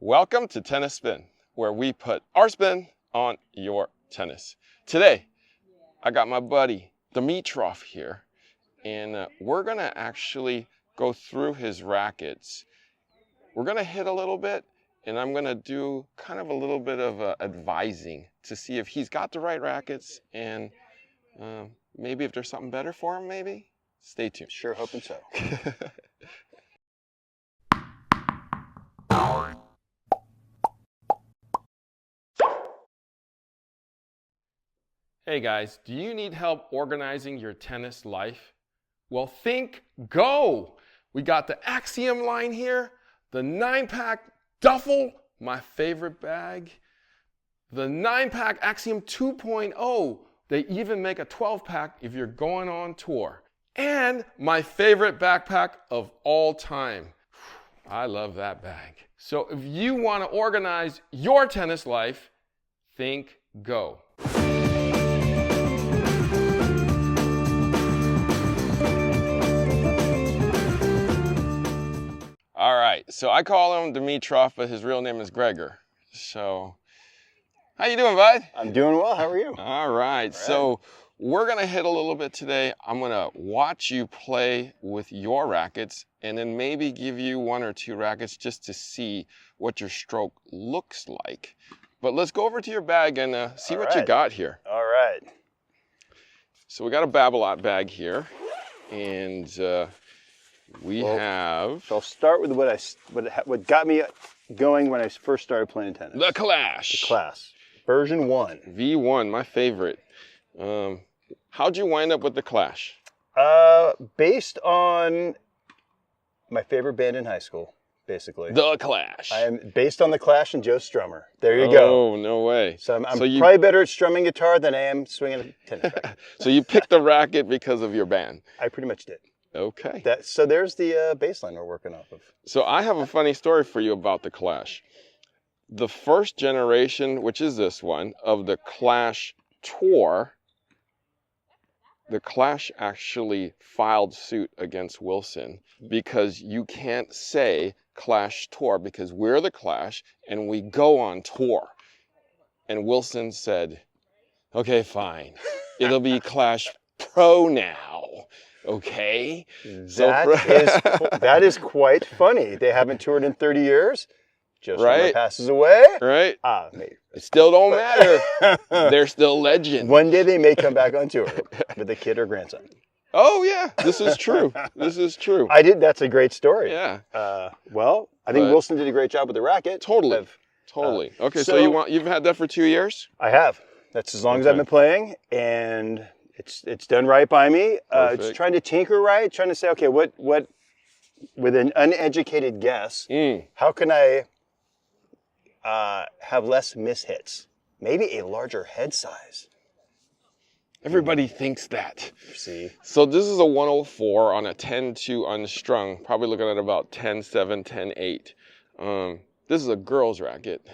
Welcome to Tennis Spin, where we put our spin on your tennis. Today, I got my buddy Dimitrov here, and we're gonna actually go through his rackets. We're gonna hit a little bit, and I'm gonna do kind of a little bit of advising to see if he's got the right rackets and maybe if there's something better for him, maybe. Stay tuned. Sure hoping so. Hey guys, do you need help organizing your tennis life? Well, think Go! We got the Axiom line here, the 9-pack duffel, my favorite bag, the 9-pack Axiom 2.0. They even make a 12-pack if you're going on tour. And my favorite backpack of all time. I love that bag. So if you want to organize your tennis life, think Go. All right, so I call him Dimitrov, but his real name is Gregor. So, how you doing, bud? I'm doing well. How are you? All right, so we're gonna hit a little bit today. I'm gonna watch you play with your rackets and then maybe give you one or two rackets just to see what your stroke looks like. But let's go over to your bag and see what you got here. All right. So we got a Babolat bag here, and we have... So I'll start with what got me going when I first started playing tennis. The Clash. The Clash. Version 1. V1, my favorite. How'd you wind up with the Clash? Based on my favorite band in high school, basically. The Clash. I am based on the Clash and Joe Strummer. There you go. Oh, no way. So I'm probably better at strumming guitar than I am swinging a tennis racket. So you picked the racket because of your band? I pretty much did. Okay. So there's the baseline we're working off of. So I have a funny story for you about the Clash. The first generation, which is this one, of the Clash Tour, the Clash actually filed suit against Wilson because you can't say Clash Tour because we're the Clash and we go on tour. And Wilson said, okay, fine. It'll be Clash Pro now. Okay. That is quite funny. They haven't toured in 30 years. Joe Strummer passes away. Right. Maybe. It still don't matter. They're still legend. One day they may come back on tour with a kid or grandson. Oh yeah, this is true. This is true. That's a great story. Yeah. I think Wilson did a great job with the racket. Totally. Okay, so you've had that for 2 years? I have. That's as long as I've been playing, and it's done right by me. Just trying to tinker right, trying to say, okay, what with an uneducated guess, how can I have less mishits? Maybe a larger head size. Everybody thinks that. See. So this is a 104 on a 10-2 unstrung, probably looking at about 10-7, 10-8. This is a girl's racket.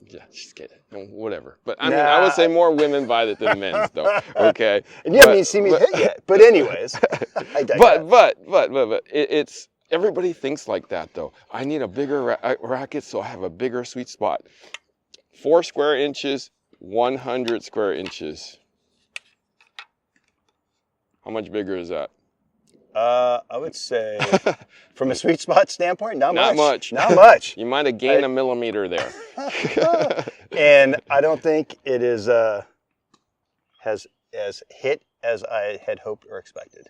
Yeah, just kidding. Whatever. But I would say more women buy it than men's, though. Okay. And you haven't even seen me hit yet. But anyways, I digress. But it's everybody thinks like that, though. I need a bigger racket, so I have a bigger sweet spot. 4 square inches, 100 square inches. How much bigger is that? I would say, from a sweet spot standpoint, not much. Not much. You might have gained a millimeter there. And I don't think it is has as hit as I had hoped or expected.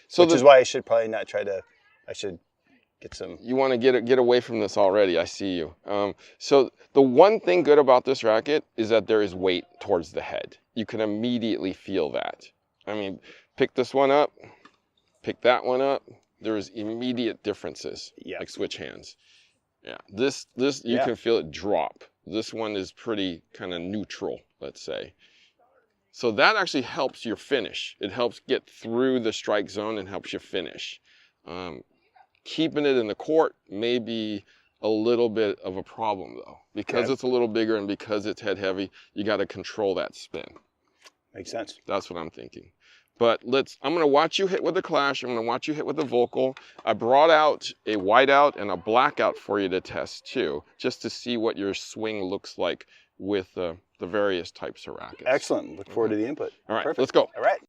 So which is why I should probably not try to. I should get some. You want to get away from this already. I see you. So the one thing good about this racket is that there is weight towards the head. You can immediately feel that. I mean, pick this one up. Pick that one up. There's immediate differences, like switch hands. Yeah, this you can feel it drop. This one is pretty kind of neutral, let's say. So that actually helps your finish. It helps get through the strike zone and helps you finish. Keeping it in the court may be a little bit of a problem though, because it's a little bigger and because it's head heavy. You got to control that spin. Makes sense. That's what I'm thinking. But I'm going to watch you hit with the Clash. I'm going to watch you hit with the Vocal. I brought out a whiteout and a blackout for you to test too, just to see what your swing looks like with the various types of rackets. Excellent. Look forward to the input. All right, Perfect. let's go. All right.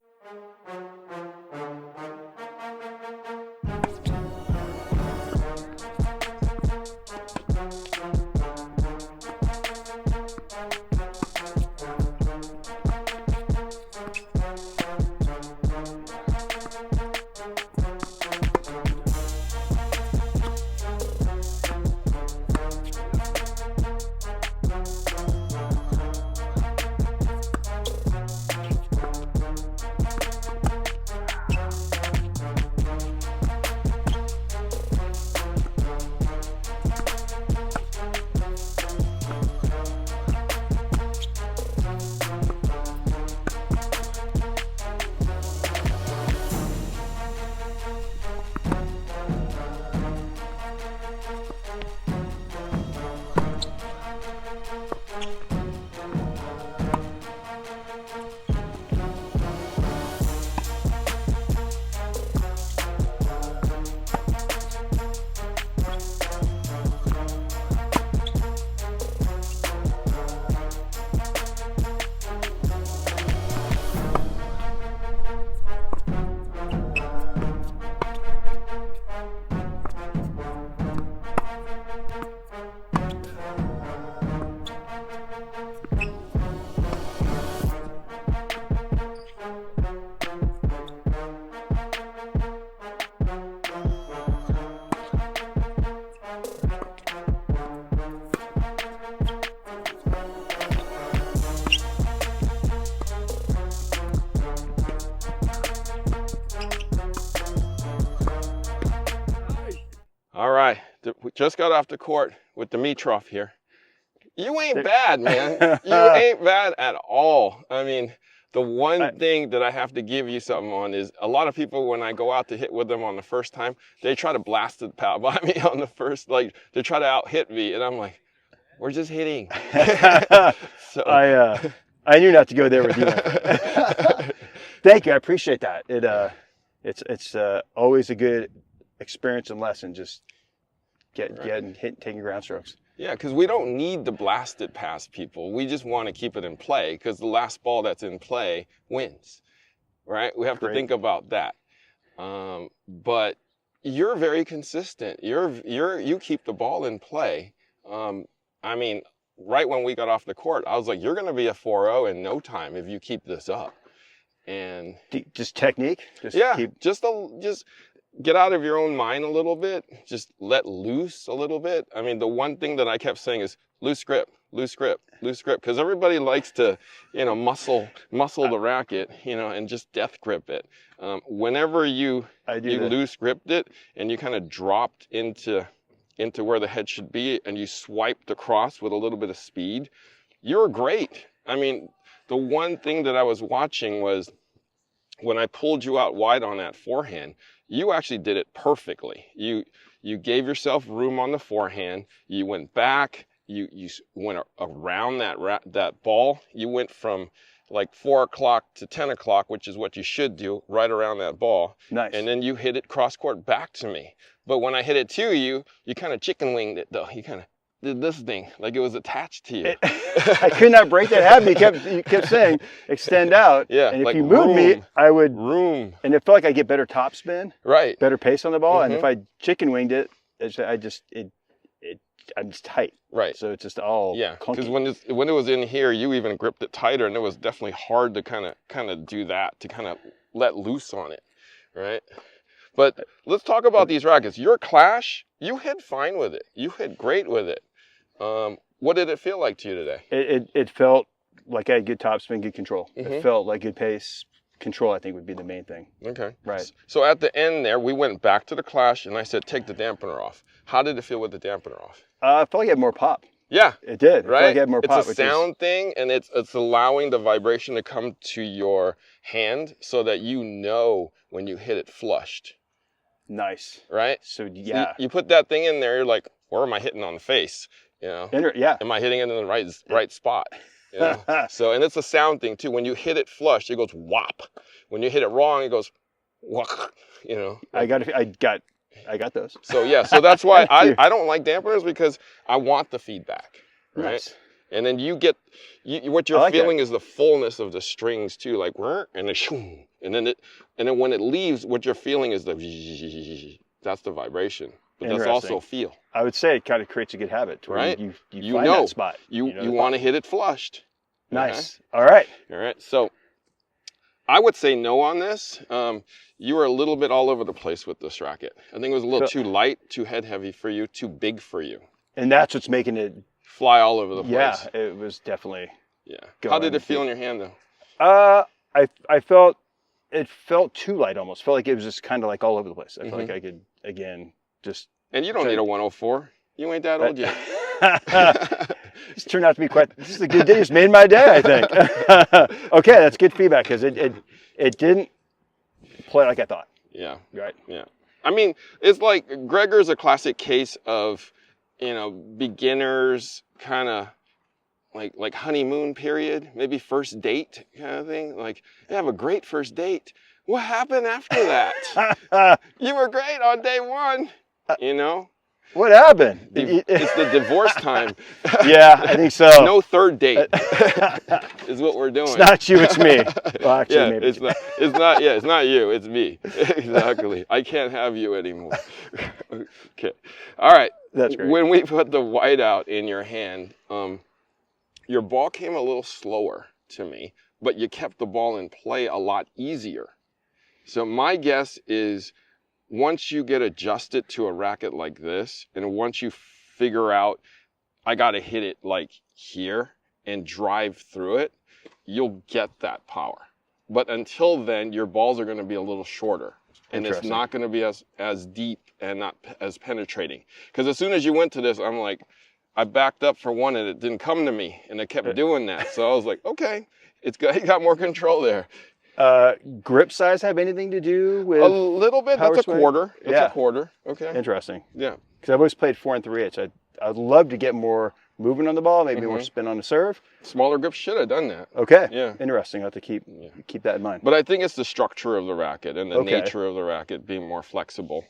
All right, we just got off the court with Dimitrov here. You ain't bad, man. You ain't bad at all. I mean, the one thing that I have to give you something on is a lot of people, when I go out to hit with them on the first time, they try to blast the pal by me on the first, like they try to out hit me, and I'm like, we're just hitting. So I knew not to go there with you. Thank you, I appreciate that. It's always a good experience and lesson, just getting hit, taking ground strokes. Yeah, because we don't need to blast it past people. We just want to keep it in play, because the last ball that's in play wins, right? We have to think about that. But you're very consistent. You keep the ball in play. I mean, right when we got off the court, I was like, you're going to be a 4-0 in no time if you keep this up. And just technique. Just get out of your own mind a little bit. Just let loose a little bit. I mean, the one thing that I kept saying is loose grip, loose grip, loose grip, because everybody likes to, muscle the racket, and just death grip it. Whenever you loose gripped it and you kind of dropped into where the head should be and you swiped across with a little bit of speed, you were great. I mean, the one thing that I was watching was when I pulled you out wide on that forehand, you actually did it perfectly. You gave yourself room on the forehand. You went back. You went around that ball. You went from like 4 o'clock to 10 o'clock, which is what you should do, right around that ball. Nice. And then you hit it cross court back to me. But when I hit it to you, you kind of chicken winged it though. You kind of did this thing like it was attached to you. I could not break that habit. You kept saying extend out. Yeah. And if you moved me, I would room. And it felt like I get better top spin. Right. Better pace on the ball. And if I chicken winged it, I'm just tight. Right. So it's just all clunky. Because when it was in here, you even gripped it tighter, and it was definitely hard to kind of do that, to kind of let loose on it, right? But let's talk about these rackets. Your Clash, you hit fine with it. You hit great with it. What did it feel like to you today? It felt like I had good topspin, good control. It felt like good pace. Control, I think, would be the main thing. Okay. Right. So at the end there, we went back to the Clash, and I said, take the dampener off. How did it feel with the dampener off? I felt like it had more pop. Yeah. It did. Right? I felt like it had more pop. It's a sound thing, and it's allowing the vibration to come to your hand so that you know when you hit it flushed. Nice. Right? So, yeah. You put that thing in there, you're like, where am I hitting on the face? Yeah. Am I hitting it in the right spot? You know? So, and it's a sound thing too. When you hit it flush, it goes whop. When you hit it wrong, it goes whack. You know. I got those. So yeah, so that's why I don't like dampeners, because I want the feedback, right? Nice. And then you get what you're feeling is the fullness of the strings too, like and then and then when it leaves, what you're feeling is that's the vibration, but that's also feel. I would say it kind of creates a good habit, right? You find know that spot. You want to hit it flushed. Nice. Okay? All right. So I would say no on this. You were a little bit all over the place with this racket. I think it was a little too light, too head heavy for you, too big for you. And that's what's making it fly all over the place. Yeah, it was definitely. Yeah. How did it feel in your hand though? I felt it felt too light almost. Felt like it was just kind of like all over the place. I felt like I could again just. And you don't need a 104. You ain't that old yet. This turned out to be this is a good day. It's made my day, I think. Okay, that's good feedback, because it didn't play like I thought. Yeah. Right. Yeah. I mean, it's like Gregor's a classic case of, beginners kind of like honeymoon period, maybe first date kind of thing. Like, you have a great first date. What happened after that? You were great on day one, What happened? It's the divorce time. Yeah, I think so. No third date is what we're doing. It's not you, it's me. Well, actually, yeah, maybe it's not. Yeah, it's not you, it's me. Exactly. I can't have you anymore. Okay. All right. That's great. When we put the white out in your hand, your ball came a little slower to me, but you kept the ball in play a lot easier. So my guess is, once you get adjusted to a racket like this, and once you figure out, I got to hit it like here and drive through it, you'll get that power. But until then, your balls are going to be a little shorter, and it's not going to be as deep and not as penetrating. Because as soon as you went to this, I'm like, I backed up for one and it didn't come to me, and it kept doing that. So I was like, okay, you got more control there. Grip size have anything to do with a little bit? That's a quarter. That's a quarter. Okay. Interesting. Yeah. Because I've always played 4 3/8. I'd love to get more movement on the ball, maybe more spin on the serve. Smaller grip should have done that. Okay. Yeah. Interesting. I have to keep that in mind. But I think it's the structure of the racket and the nature of the racket being more flexible.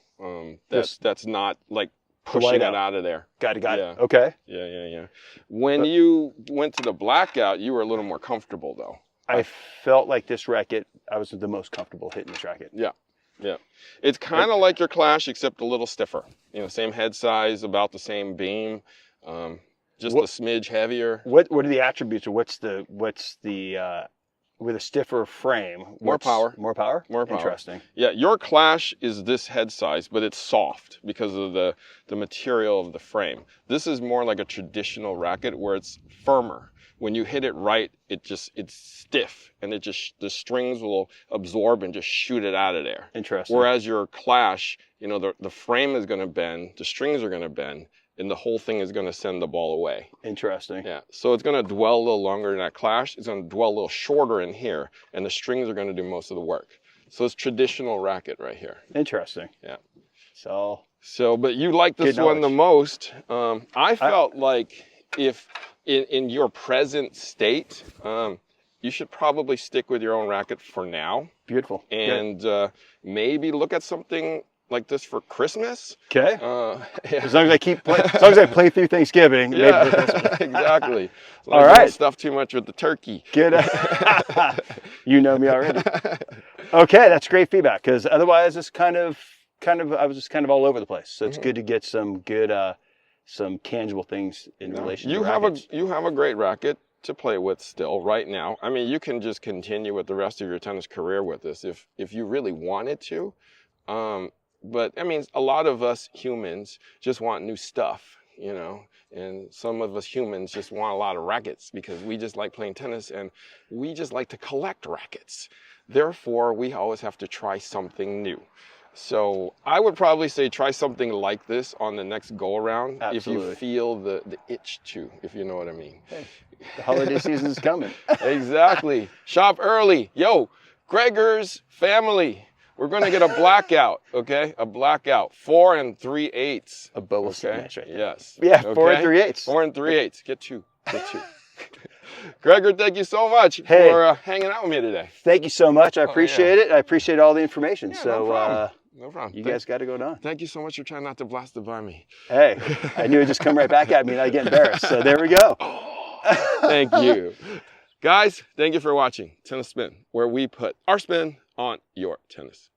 That's not like pushing it out of there. Got it. Okay. Yeah. When you went to the blackout, you were a little more comfortable though. I felt like this racket, I was the most comfortable hitting this racket. Yeah. It's kind of like your Clash, except a little stiffer. Same head size, about the same beam, just a smidge heavier. What are the attributes, or what's the with a stiffer frame? More power. More power? More power. Interesting. Yeah, your Clash is this head size, but it's soft because of the material of the frame. This is more like a traditional racket where it's firmer. When you hit it right, it's stiff, and the strings will absorb and just shoot it out of there. Interesting. Whereas your Clash, the frame is going to bend, the strings are going to bend, and the whole thing is going to send the ball away. Interesting. Yeah. So it's going to dwell a little longer in that Clash. It's going to dwell a little shorter in here, and the strings are going to do most of the work. So it's traditional racket right here. Interesting. Yeah. So, but you like this one the most. I felt like if in your present state, you should probably stick with your own racket for now. Beautiful. And maybe look at something like this for Christmas. Okay. As long as I play through Thanksgiving. Yeah, exactly. All right. Don't stuff too much with the turkey. Good. You know me already. Okay, that's great feedback, because otherwise it's I was just kind of all over the place. So it's good to get some good some tangible things in relation to rackets. You have a great racket to play with still right now. I mean, you can just continue with the rest of your tennis career with this if you really wanted to. But I mean, a lot of us humans just want new stuff, and some of us humans just want a lot of rackets because we just like playing tennis and we just like to collect rackets. Therefore, we always have to try something new. So I would probably say try something like this on the next go around. Absolutely. If you feel the itch to, if you know what I mean. Hey, the holiday season's coming. Exactly. Shop early. Yo, Gregor's family. We're going to get a blackout, okay? A blackout. 4 3/8. A boa okay? match right there. Yes. Yeah, okay? 4 3/8. 4 3/8. Get two. Gregor, thank you so much for hanging out with me today. Thank you so much. I appreciate it. I appreciate all the information. Yeah, so no problem. You guys got to go down. Thank you so much for trying not to blast it by me. Hey, I knew it'd just come right back at me and I'd get embarrassed. So there we go. Thank you. Guys, thank you for watching Tennis Spin, where we put our spin on your tennis.